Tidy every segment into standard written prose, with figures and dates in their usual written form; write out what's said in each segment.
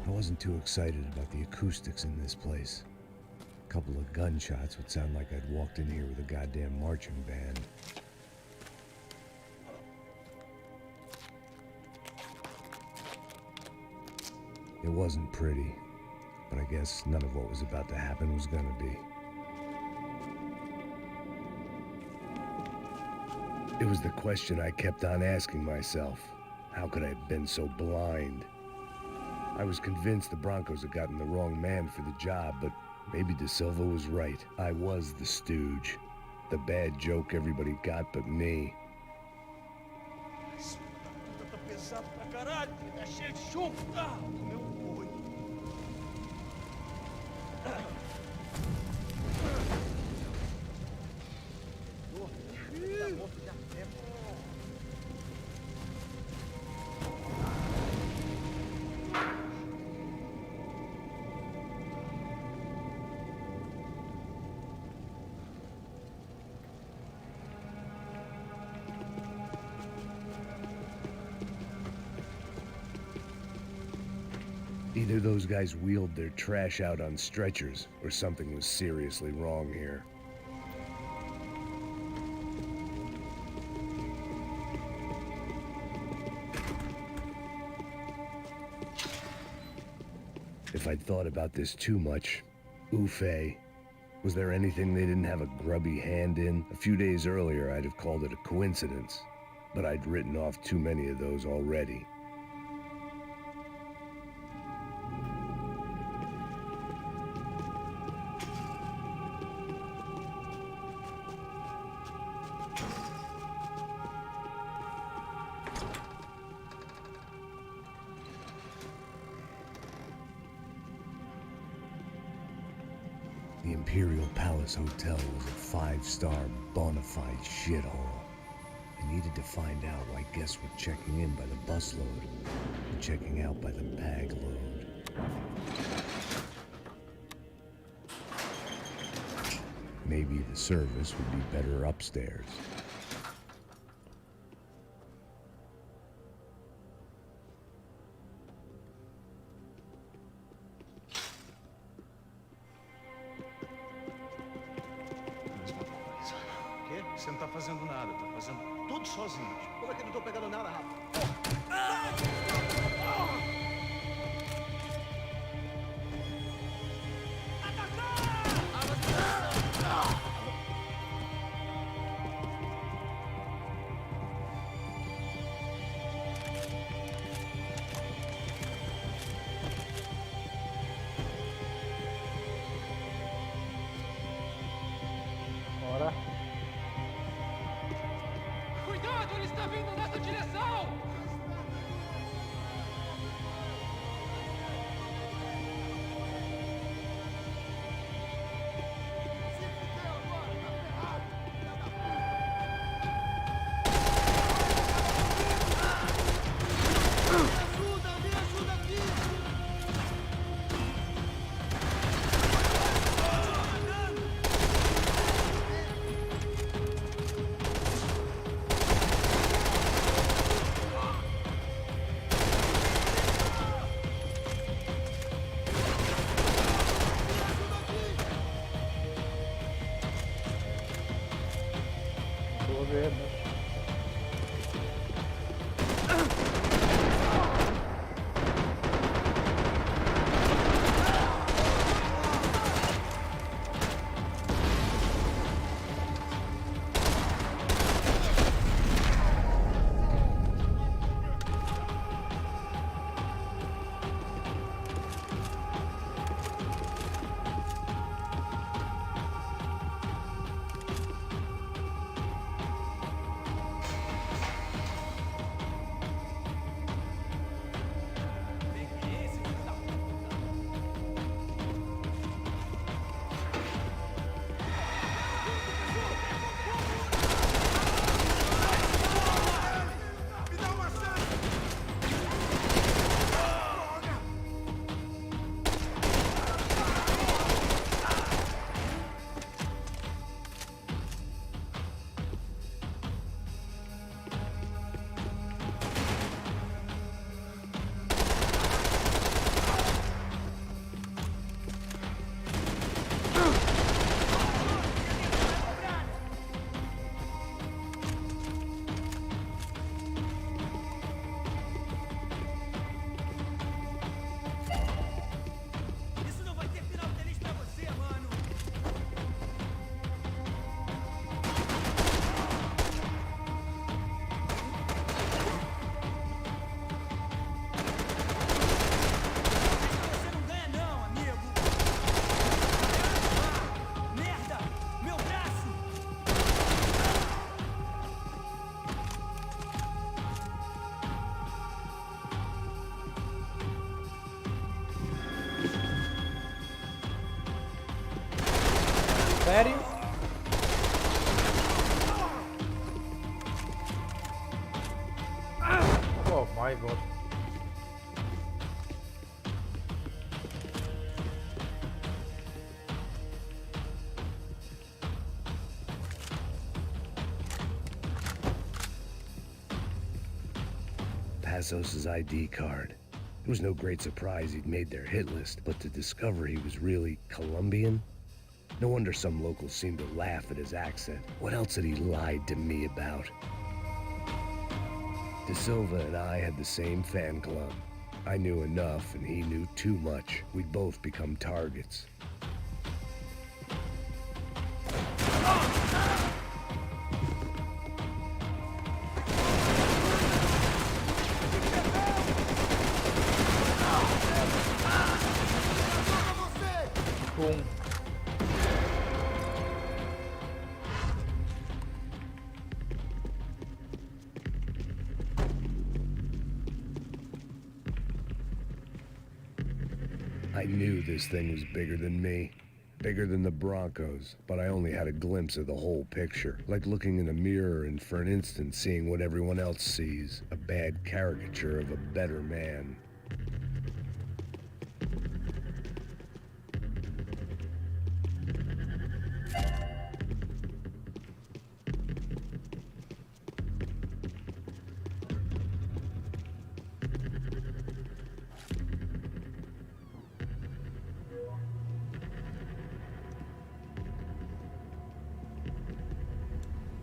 I wasn't too excited about the acoustics in this place. A couple of gunshots would sound like I'd walked in here with a goddamn marching band. It wasn't pretty, but I guess none of what was about to happen was gonna be. It was the question I kept on asking myself. How could I have been so blind? I was convinced the Broncos had gotten the wrong man for the job, but maybe De Silva was right. I was the stooge. The bad joke everybody got but me. Either those guys wheeled their trash out on stretchers, or something was seriously wrong here. If I'd thought about this too much, oof-ay. Was there anything they didn't have a grubby hand in? A few days earlier, I'd have called it a coincidence, but I'd written off too many of those already. The Imperial Palace Hotel was a 5-star bona fide shithole. I needed to find out why guests were checking in by the busload and checking out by the bag load. Maybe the service would be better upstairs. Você não tá fazendo nada, tá fazendo tudo sozinho. Como é que eu não tô pegando nada, Rafa? Bora. Cuidado, ele está vindo nessa direção! Sério? Oh my god. Passos' ID card. It was no great surprise he'd made their hit list, but to discover he was really Colombian? No wonder some locals seemed to laugh at his accent. What else had he lied to me about? De Silva and I had the same fan club. I knew enough and he knew too much. We'd both become targets. Boom. I knew this thing was bigger than me. Bigger than the Broncos, but I only had a glimpse of the whole picture. Like looking in a mirror and for an instant seeing what everyone else sees. A bad caricature of a better man.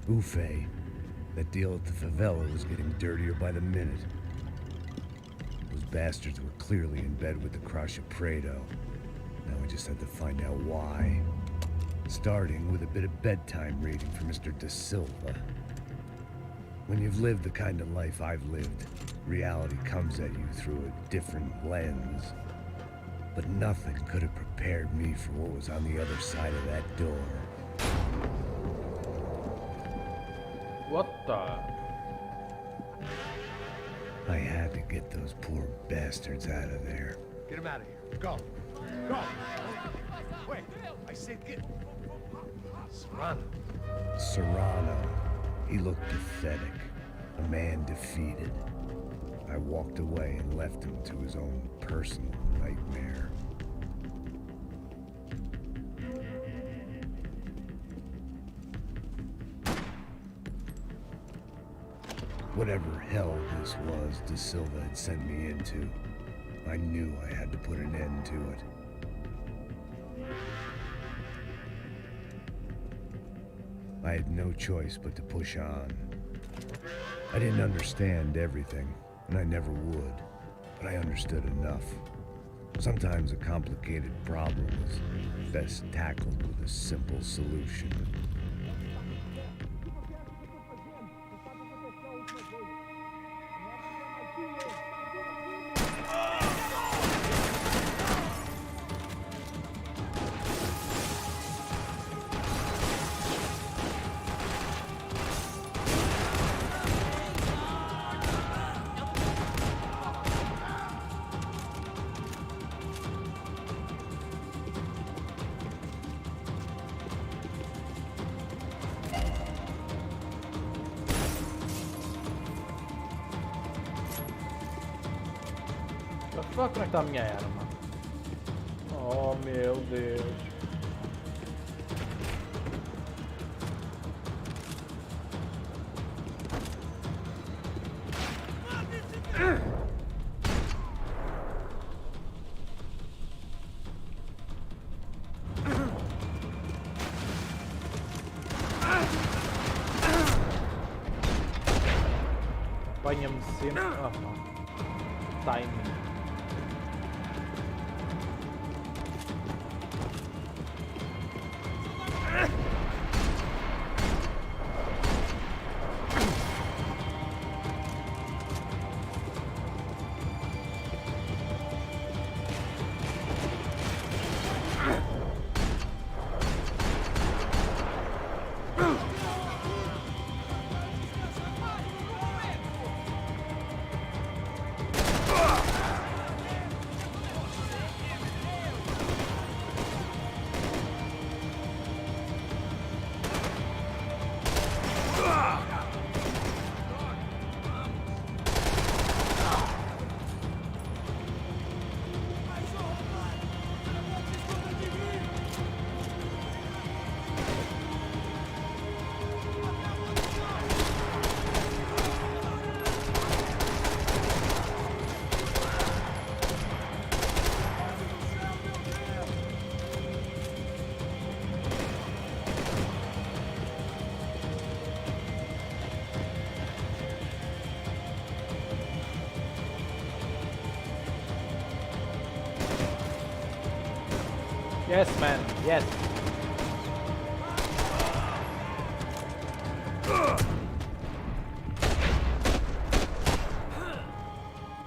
Buffet. That deal at the favela was getting dirtier by the minute. Those bastards were clearly in bed with the Crusher Prado. Now we just had to find out why. Starting with a bit of bedtime reading for Mr. De Silva. When you've lived the kind of life I've lived, reality comes at you through a different lens. But nothing could have prepared me for what was on the other side of that door. What the? I had to get those poor bastards out of there. Get him out of here. Go. Go. Wait. I said get... Serrano. Serrano. He looked pathetic. A man defeated. I walked away and left him to his own personal nightmare. Whatever hell this was De Silva had sent me into, I knew I had to put an end to it. I had no choice but to push on. I didn't understand everything, and I never would, but I understood enough. Sometimes a complicated problem is best tackled with a simple solution. Como é que tá a minha arma? Oh meu Deus. Apanha-me sempre. Timing. Yes, man. Yes.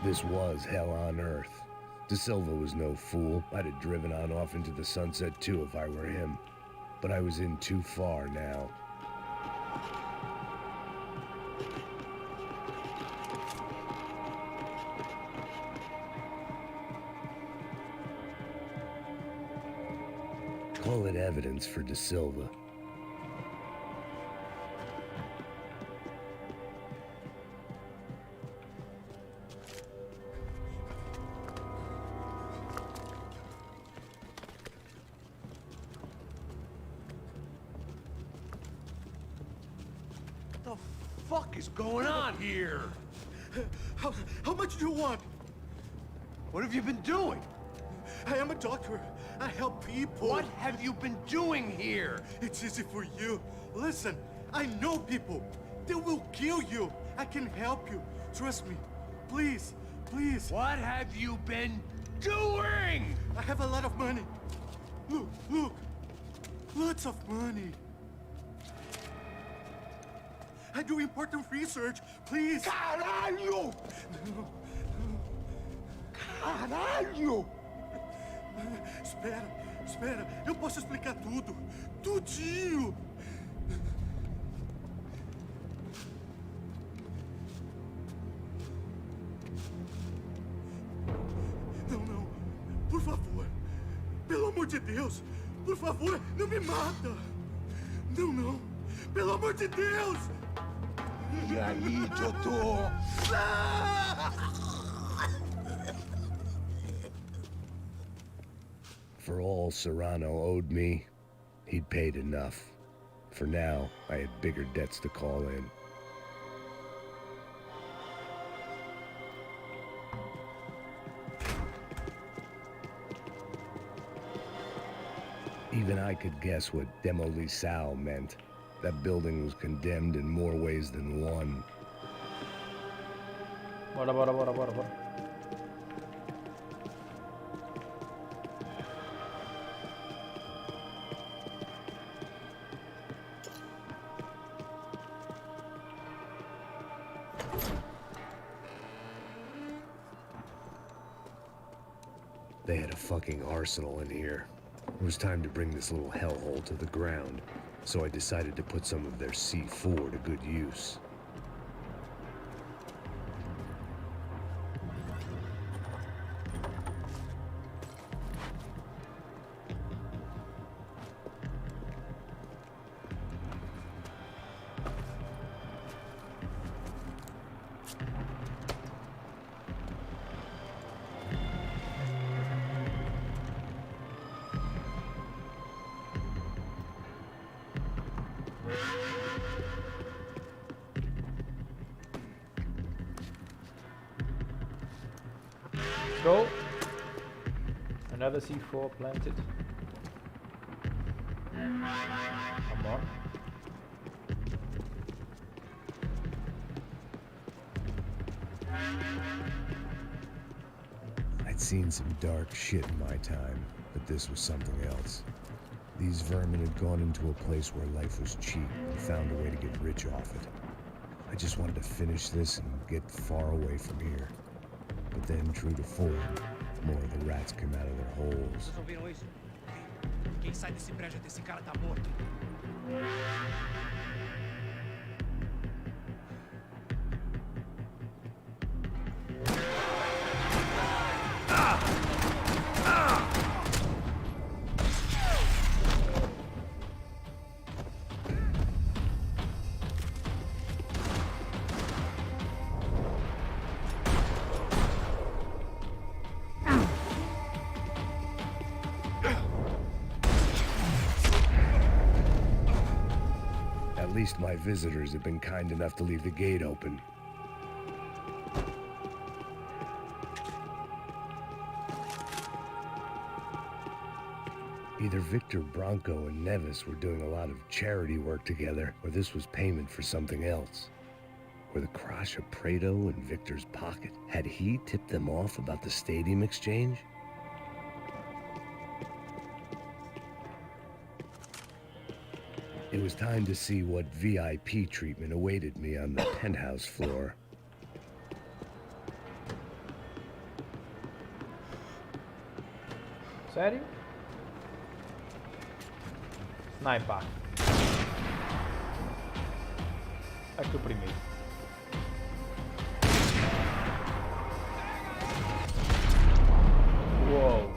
This was hell on earth. De Silva was no fool. I'd have driven on off into the sunset too if I were him. But I was in too far now. Call it evidence for De Silva. What the fuck is going on here? How much do you want? What have you been doing? I am a doctor. I help people. What have you been doing here? It's easy for you. Listen, I know people. They will kill you. I can help you. Trust me. Please, please. What have you been doing? I have a lot of money. Look, look. Lots of money. I do important research. Please. Caralho! Caralho! Espera, espera. Eu posso explicar tudo. Tudinho. Não, não. Por favor. Pelo amor de Deus. Por favor, não me mata. Não, não. Pelo amor de Deus. E aí, doutor? For all Serrano owed me, he'd paid enough. For now, I had bigger debts to call in. Even I could guess what Demolisal meant. That building was condemned in more ways than one. Bora, bora, bora, bora, bora. They had a fucking arsenal in here. It was time to bring this little hellhole to the ground, so I decided to put some of their C4 to good use. Go. Another C4 planted. Come on. I'd seen some dark shit in my time, but this was something else. These vermin had gone into a place where life was cheap and found a way to get rich off it. I just wanted to finish this and get far away from here. But then, true to form, more of the rats came out of their holes. Vocês ouviram isso? Quem sai desse prédio desse cara tá morto. At least my visitors have been kind enough to leave the gate open. Either Victor Branco and Nevis were doing a lot of charity work together, or this was payment for something else. Were the Crash of Prado in Victor's pocket? Had he tipped them off about the stadium exchange? It was time to see what VIP treatment awaited me on the penthouse floor. Sério? Sniper. Aqui o primeiro. Uou.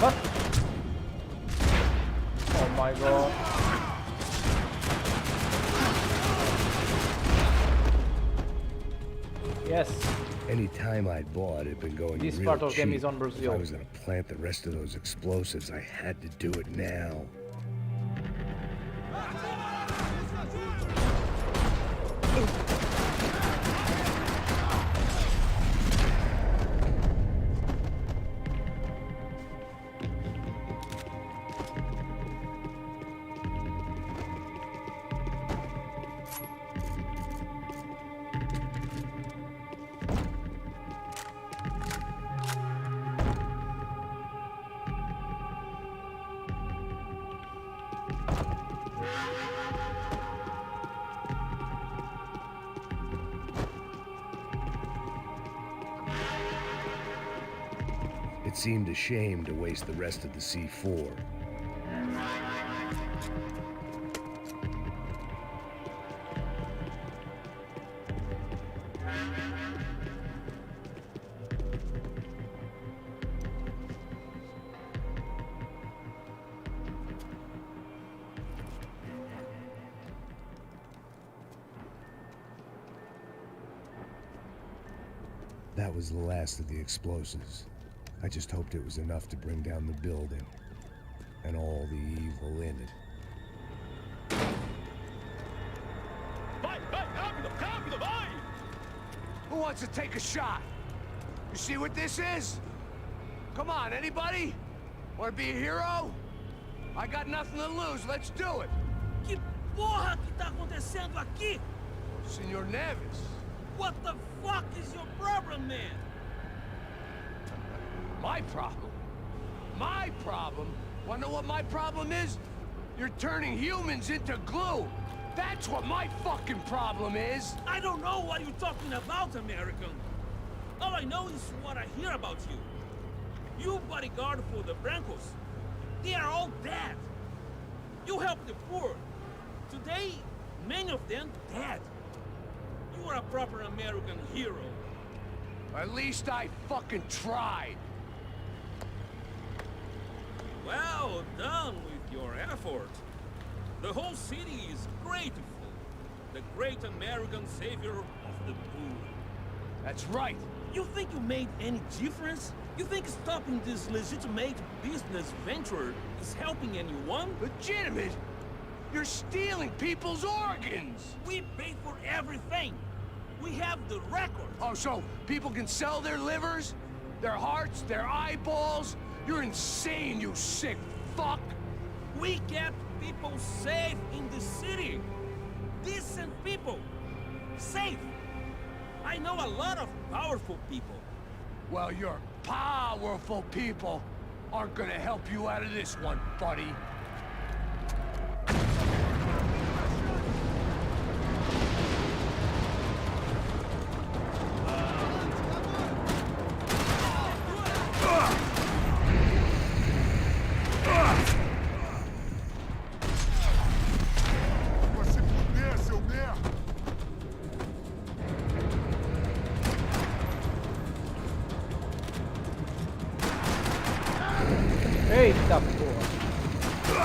What? Oh my god. Yes. Any time I'd bought had been going This real part of cheap. game is on If Brazil. I was gonna plant the rest of those explosives, I had to do it now. It seemed a shame to waste the rest of the C4. That was the last of the explosives. I just hoped it was enough to bring down the building and all the evil in it. Vai, rápido, rápido, vai! Who wants to take a shot? You see what this is? Come on, anybody? Want to be a hero? I got nothing to lose, let's do it! Que porra que tá acontecendo aqui? Senor Neves. What the fuck is your problem, man? My problem? My problem? Wanna know what my problem is? You're turning humans into glue! That's what my fucking problem is! I don't know what you're talking about, American. All I know is what I hear about you. You bodyguard for the Brancos. They are all dead. You help the poor. Today, many of them dead. You are a proper American hero. At least I fucking tried. Well done with your effort. The whole city is grateful. The great American savior of the poor. That's right. You think you made any difference? You think stopping this legitimate business venture is helping anyone? Legitimate? You're stealing people's organs! We pay for everything. We have the record. Oh, so people can sell their livers? Their hearts? Their eyeballs? You're insane, you sick fuck! We kept people safe in the city. Decent people. Safe. I know a lot of powerful people. Well, your powerful people aren't gonna help you out of this one, buddy. Eita porra.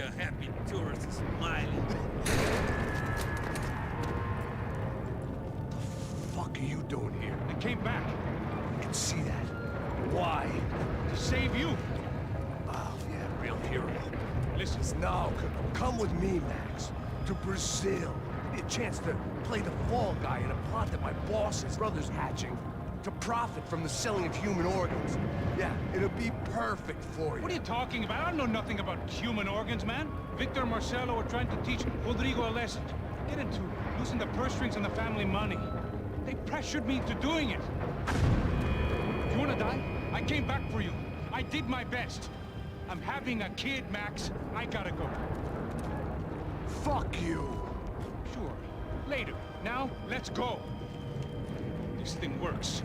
a happy tourist smiling. What are you doing here? I came back I can see that. Why? to save you. Oh, yeah, real hero. Listen, No, come with me, Max. To Brazil. Give me a chance to play the fall guy in a plot that my boss's brother's hatching. To profit from the selling of human organs. Yeah, it'll be perfect for you. what are you talking about? I know nothing about human organs, man. Victor and Marcelo are trying to teach Rodrigo a lesson. Get into losing the purse strings and the family money. They pressured me into doing it. You wanna die? I came back for you. I did my best. I'm having a kid, Max. I gotta go. Fuck you. Sure. Later. Now, let's go. This thing works.